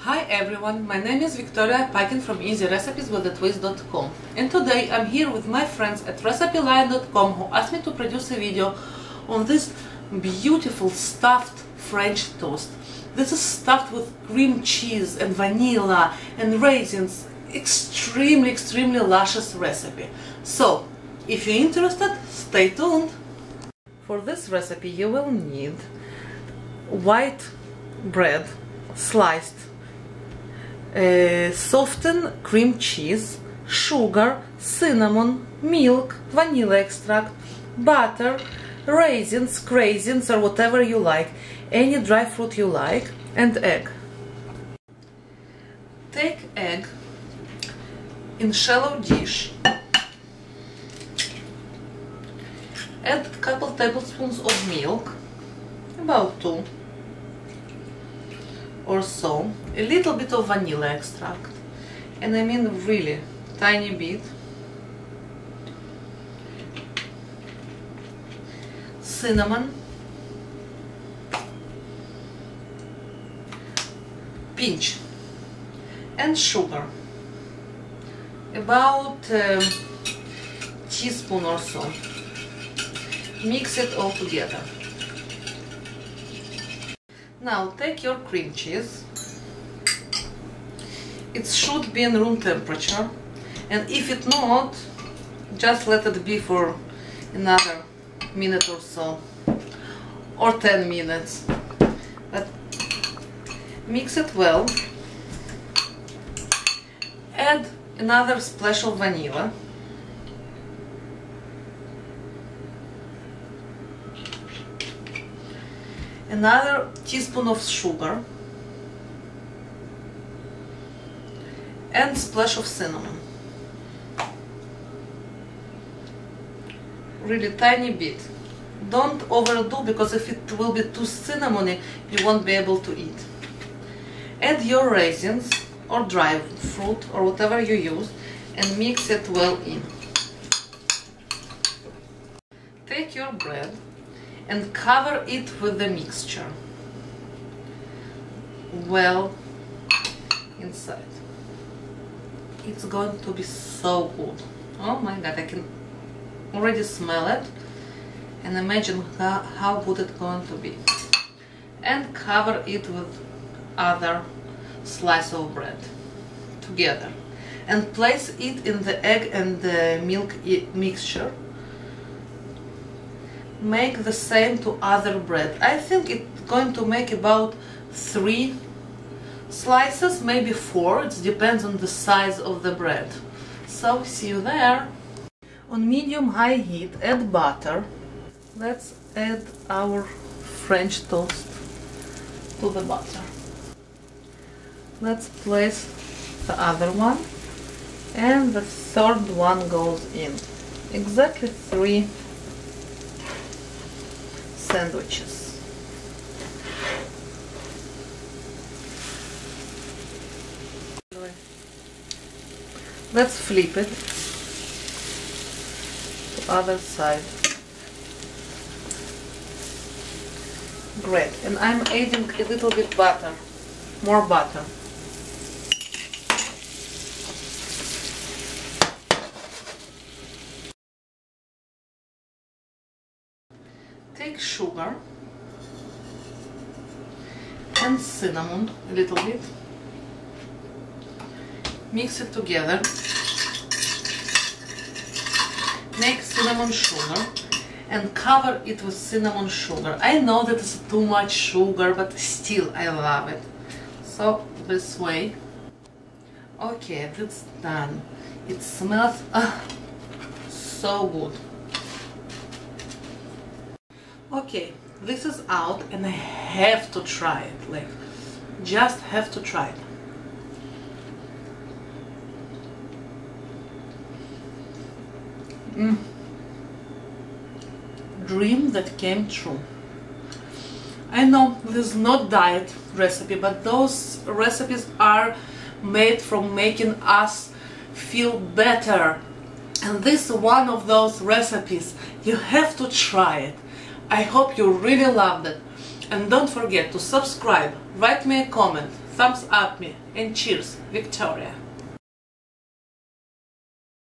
Hi everyone, my name is Victoria Pakin from EasyRecipesWithATwist.com, and today I'm here with my friends at RecipeLion.com who asked me to produce a video on this beautiful stuffed French toast. This is stuffed with cream cheese and vanilla and raisins. Extremely luscious recipe. So, if you're interested, stay tuned. For this recipe you will need white bread, sliced, softened cream cheese, sugar, cinnamon, milk, vanilla extract, butter, raisins, craisins or whatever you like, any dry fruit you like, and egg. Take egg in shallow dish, add a couple tablespoons of milk, about 2 or so, a little bit of vanilla extract, and I mean really tiny bit, cinnamon, pinch, and sugar, about a teaspoon or so. Mix it all together. Now take your cream cheese. It should be in room temperature, and if it's not, just let it be for another minute or so, or 10 minutes. But mix it well. Add another splash of vanilla. Another teaspoon of sugar and splash of cinnamon. Really tiny bit. Don't overdo, because if it will be too cinnamony you won't be able to eat. Add your raisins or dry fruit or whatever you use and mix it well in. Take your bread and cover it with the mixture well inside. It's going to be so good. Oh my god, I can already smell it and imagine how good it's going to be. And cover it with other slice of bread together and place it in the egg and the milk mixture. Make the same to other bread. I think it's going to make about 3 slices, maybe 4. It depends on the size of the bread. So see you there. On medium-high heat add butter. Let's add our French toast to the butter. Let's place the other one, and the third one goes in. Exactly 3 sandwiches. Let's flip it to other side. Great. And I'm adding a little bit butter, more butter. Take sugar and cinnamon a little bit, mix it together, make cinnamon sugar and cover it with cinnamon sugar. I know that it's too much sugar, but still I love it. So this way. Okay, that's done. It smells so good. Okay, this is out and I have to try it, like, just have to try it. Dream that came true. I know this is not diet recipe, but those recipes are made from making us feel better. And this is one of those recipes. You have to try it. I hope you really loved it. And don't forget to subscribe, write me a comment, thumbs up me, and cheers, Victoria!